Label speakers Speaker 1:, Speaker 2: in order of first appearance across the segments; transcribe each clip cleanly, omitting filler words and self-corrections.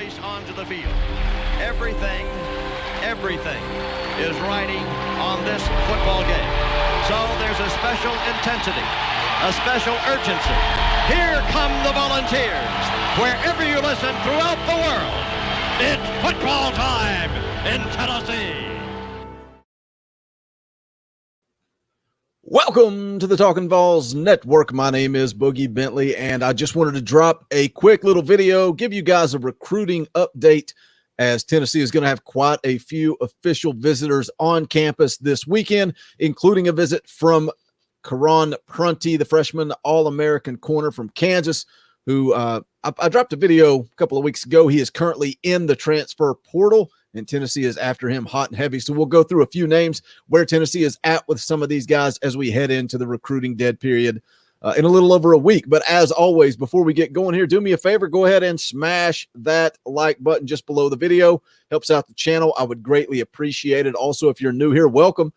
Speaker 1: race onto the field. Everything is riding on this football game. So there's a special intensity, a special urgency. Here come the Volunteers. Wherever you listen throughout the world, it's football time in Tennessee.
Speaker 2: Welcome to the Talkin VAWLS Network. My name is Boogie Bentley, and I just wanted to drop a quick little video, give you guys a recruiting update, as Tennessee is going to have quite a few official visitors on campus this weekend, including a visit from Karan Prunty, the freshman All-American corner from Kansas, who I dropped a video a couple of weeks ago. He is currently in the transfer portal, and Tennessee is after him hot and heavy. So we'll go through a few names where Tennessee is at with some of these guys as we head into the recruiting dead period in a little over a week. But as always, before we get going here, do me a favor, go ahead and smash that like button just below the video. Helps out the channel. I would greatly appreciate it. Also, if you're new here, welcome.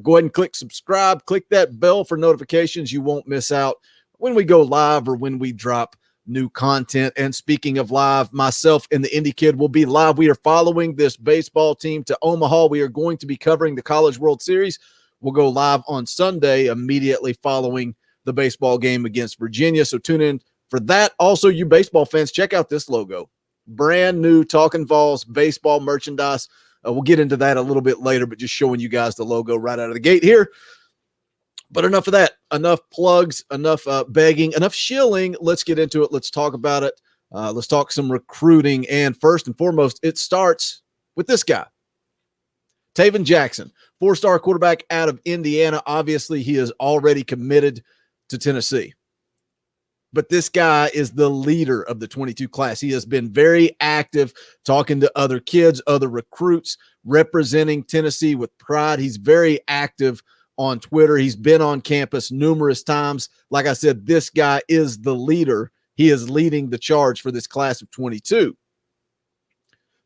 Speaker 2: Go ahead and click subscribe. Click that bell for notifications. You won't miss out when we go live or when we drop new content. And speaking of live, myself and the Indy Kid will be live. We are following this baseball team to Omaha. We are going to be covering the College World Series. We'll go live on Sunday immediately following the baseball game against Virginia. So tune in for that. Also, you baseball fans, check out this logo. Brand new Talkin VAWLS baseball merchandise. We'll get into that a little bit later, but just showing you guys the logo right out of the gate here. But enough of that. Enough plugs, enough begging, enough shilling. Let's get into it. Let's talk about it. Let's talk some recruiting. And first and foremost, it starts with this guy, Tavin Jackson, four-star quarterback out of Indiana. Obviously, he is already committed to Tennessee. But this guy is the leader of the 22 class. He has been very active, talking to other kids, other recruits, representing Tennessee with pride. He's very active on Twitter. He's been on campus numerous times. Like I said, this guy is the leader. He is leading the charge for this class of 22.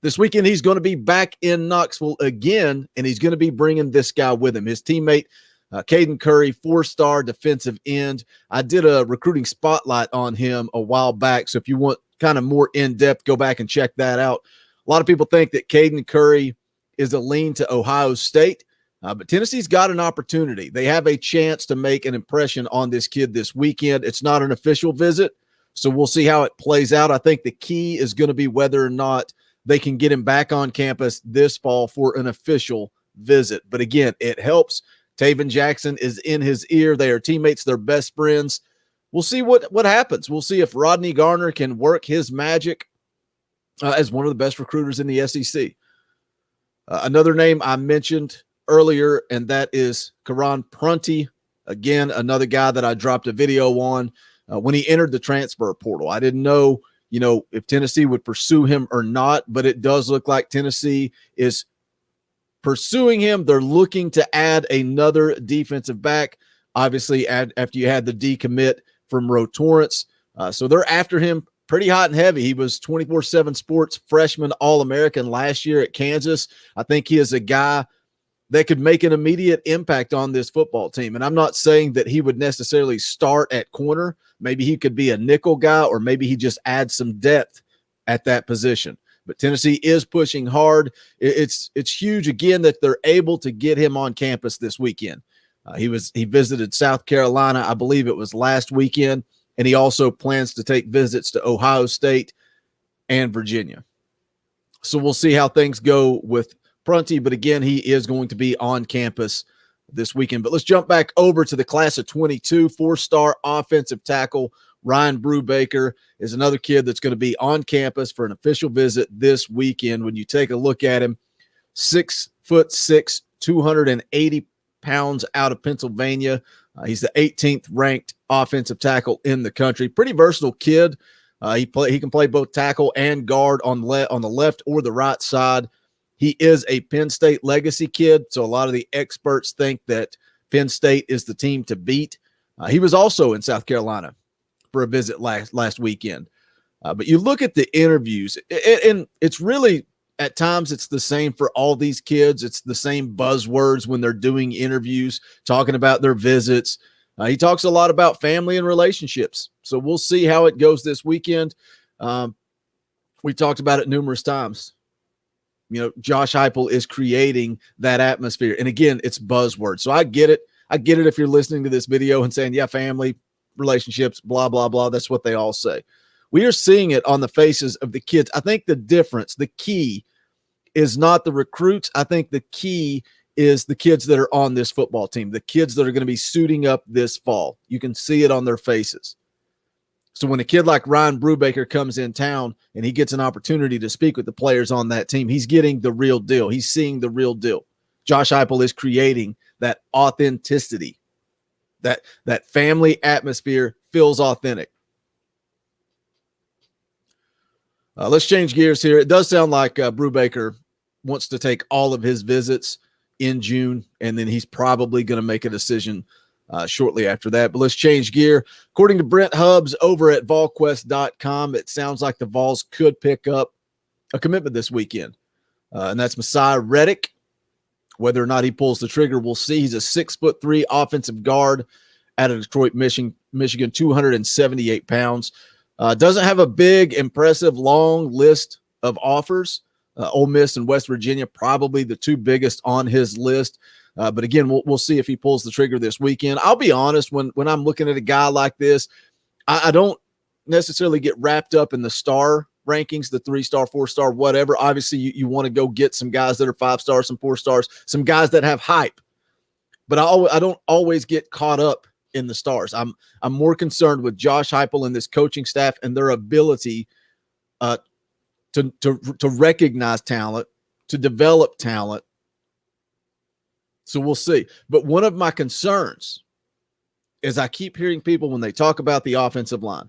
Speaker 2: This weekend, he's going to be back in Knoxville again, and he's going to be bringing this guy with him. His teammate, Caden Curry, four-star defensive end. I did a recruiting spotlight on him a while back, so if you want kind of more in-depth, go back and check that out. A lot of people think that Caden Curry is a lean to Ohio State. But Tennessee's got an opportunity. They have a chance to make an impression on this kid this weekend. It's not an official visit, so we'll see how it plays out. I think the key is going to be whether or not they can get him back on campus this fall for an official visit. But again, it helps. Tavin Jackson is in his ear. They are teammates. They're best friends. We'll see what happens. We'll see if Rodney Garner can work his magic as one of the best recruiters in the SEC. Another name I mentioned earlier, and that is Karan Prunty. Again, another guy that I dropped a video on when he entered the transfer portal. I didn't know, if Tennessee would pursue him or not, but it does look like Tennessee is pursuing him. They're looking to add another defensive back, obviously, after you had the decommit from Roe Torrance. So they're after him pretty hot and heavy. He was 24/7 Sports freshman All-American last year at Kansas. I think he is a guy that could make an immediate impact on this football team. And I'm not saying that he would necessarily start at corner. Maybe he could be a nickel guy, or maybe he just adds some depth at that position. But Tennessee is pushing hard. It's huge, again, that they're able to get him on campus this weekend. He visited South Carolina, I believe it was last weekend, and he also plans to take visits to Ohio State and Virginia. So we'll see how things go with Prunty, but again, he is going to be on campus this weekend. But let's jump back over to the class of 22. Four-star offensive tackle Ryan Brubaker is another kid that's going to be on campus for an official visit this weekend. When you take a look at him, 6'6", 280 pounds out of Pennsylvania. He's the 18th ranked offensive tackle in the country. Pretty versatile kid. He can play both tackle and guard on the left or the right side. He is a Penn State legacy kid, so a lot of the experts think that Penn State is the team to beat. He was also in South Carolina for a visit last weekend. But you look at the interviews, and it's really, at times, it's the same for all these kids. It's the same buzzwords when they're doing interviews, talking about their visits. He talks a lot about family and relationships. So we'll see how it goes this weekend. We talked about it numerous times. You know, Josh Heupel is creating that atmosphere. And again, it's buzzwords. So I get it. I get it if you're listening to this video and saying, yeah, family, relationships, blah, blah, blah. That's what they all say. We are seeing it on the faces of the kids. I think the difference, the key is not the recruits. I think the key is the kids that are on this football team, the kids that are going to be suiting up this fall. You can see it on their faces. So when a kid like Ryan Brubaker comes in town and he gets an opportunity to speak with the players on that team, he's getting the real deal. He's seeing the real deal. Josh Heupel is creating that authenticity. That family atmosphere feels authentic. Let's change gears here. It does sound like Brubaker wants to take all of his visits in June, and then he's probably going to make a decision shortly after that. But let's change gear. According to Brent Hubbs over at VAWLquest.com, it sounds like the Vols could pick up a commitment this weekend, and that's Messiah Reddick. Whether or not he pulls the trigger, we'll see. He's a 6'3" offensive guard out of Detroit, Michigan, 278 pounds. Doesn't have a big, impressive, long list of offers. Ole Miss and West Virginia, probably the two biggest on his list. But again, we'll see if he pulls the trigger this weekend. I'll be honest, when I'm looking at a guy like this, I don't necessarily get wrapped up in the star rankings, the 3-star, 4-star, whatever. Obviously, you want to go get some guys that are 5 stars, some 4 stars, some guys that have hype. But I don't always get caught up in the stars. I'm more concerned with Josh Heupel and this coaching staff and their ability to recognize talent, to develop talent. So we'll see. But one of my concerns is I keep hearing people when they talk about the offensive line,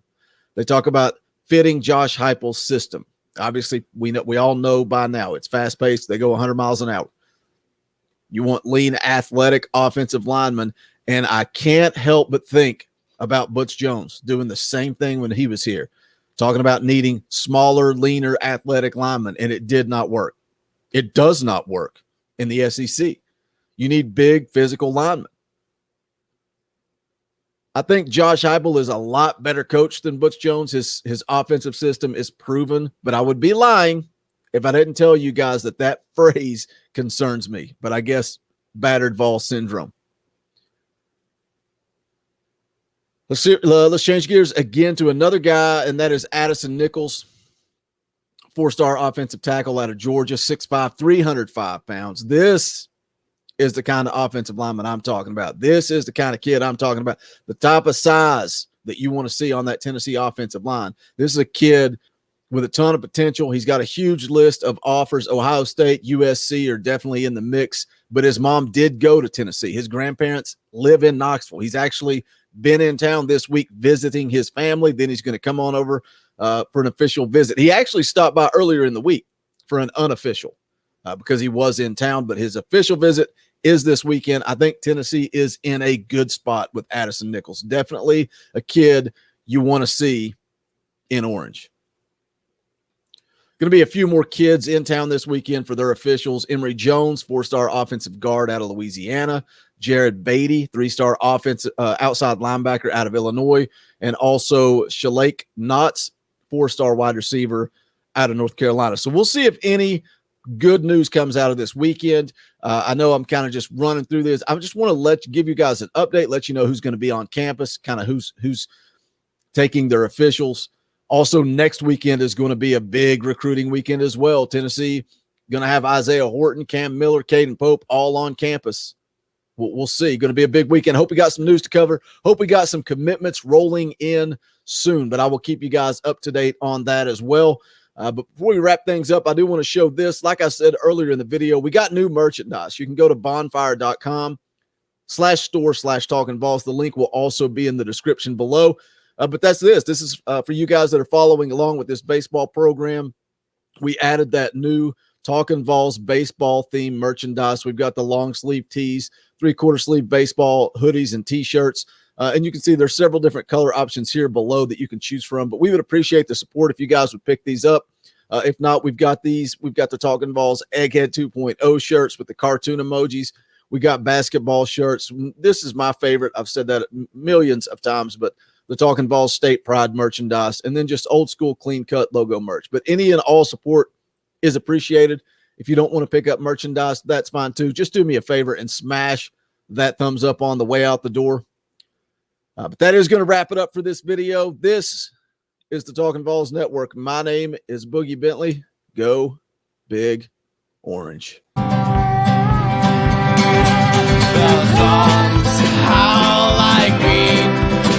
Speaker 2: they talk about fitting Josh Heupel's system. Obviously, we all know by now it's fast-paced. They go 100 miles an hour. You want lean, athletic offensive linemen, and I can't help but think about Butch Jones doing the same thing when he was here, talking about needing smaller, leaner, athletic linemen, and it did not work. It does not work in the SEC. You need big, physical linemen. I think Josh Heupel is a lot better coach than Butch Jones. His offensive system is proven, but I would be lying if I didn't tell you guys that phrase concerns me. But I guess battered Vol syndrome. Let's change gears again to another guy, and that is Addison Nichols, 4-star offensive tackle out of Georgia, 6'5", 305 pounds. This is the kind of offensive lineman I'm talking about. This is the kind of kid I'm talking about. The type of size that you want to see on that Tennessee offensive line. This is a kid with a ton of potential. He's got a huge list of offers. Ohio State, USC are definitely in the mix, but his mom did go to Tennessee. His grandparents live in Knoxville. He's actually been in town this week visiting his family. Then he's going to come on over for an official visit. He actually stopped by earlier in the week for an unofficial because he was in town, but his official visit is this weekend. I think Tennessee is in a good spot with Addison Nichols. Definitely a kid you want to see in orange. Going to be a few more kids in town this weekend for their officials. Emory Jones, 4-star offensive guard out of Louisiana. Jared Beatty, 3-star offensive outside linebacker out of Illinois. And also Shalake Knotts, 4-star wide receiver out of North Carolina. So we'll see if any good news comes out of this weekend. I know I'm kind of just running through this. I just want to give you guys an update, let you know who's going to be on campus, kind of who's taking their officials. Also, next weekend is going to be a big recruiting weekend as well. Tennessee going to have Isaiah Horton, Cam Miller, Caden Pope all on campus. We'll see. Going to be a big weekend. Hope we got some news to cover. Hope we got some commitments rolling in soon, but I will keep you guys up to date on that as well. But before we wrap things up, I do want to show this. Like I said earlier in the video, we got new merchandise. You can go to bonfire.com/store/talkinvols. The link will also be in the description below. But that's this. This is for you guys that are following along with this baseball program. We added that new Talkin' Vols baseball themed merchandise. We've got the long sleeve tees, 3/4 sleeve baseball hoodies and t-shirts. And you can see there's several different color options here below that you can choose from. But we would appreciate the support if you guys would pick these up. If not, we've got these. We've got the Talkin' Vols Egghead 2.0 shirts with the cartoon emojis. We got basketball shirts. This is my favorite. I've said that millions of times, but the Talkin Vols State Pride merchandise, and then just old school clean cut logo merch. But any and all support is appreciated. If you don't want to pick up merchandise, that's fine too. Just do me a favor and smash that thumbs up on the way out the door. But that is going to wrap it up for this video. This is the Talkin Vols Network. My name is Boogie Bentley. Go Big Orange.
Speaker 3: The songs how like me,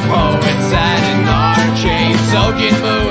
Speaker 3: poets sat in our chains, soaking moon.